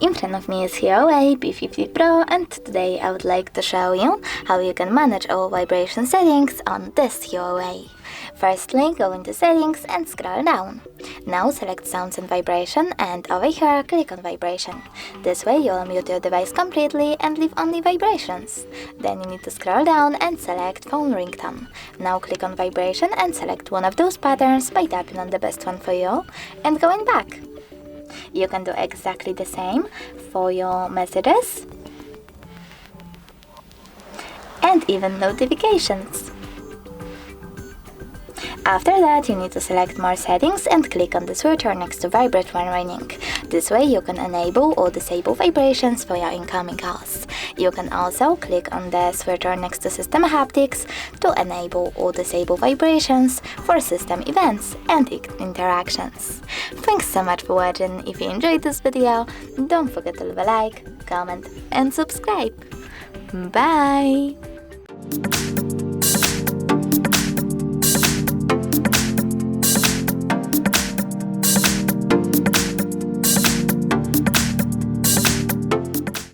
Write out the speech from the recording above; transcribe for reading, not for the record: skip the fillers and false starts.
In front of me is HUAWEI P50 Pro, and today I would like to show you how you can manage all vibration settings on this HUAWEI. Firstly, go into settings and scroll down. Now select sounds and vibration, and over here click on vibration. This way you'll mute your device completely and leave only vibrations. Then you need to scroll down and select phone ringtone. Now click on vibration and select one of those patterns by tapping on the best one for you and going back. You can do exactly the same for your messages and even notifications. After that, you need to select more settings and click on the switcher next to vibrate when ringing. This way you can enable or disable vibrations for your incoming calls. You can also click on the switcher next to system haptics to enable or disable vibrations for system events and interactions. Thanks so much for watching. If you enjoyed this video, don't forget to leave a like, comment and subscribe. Bye!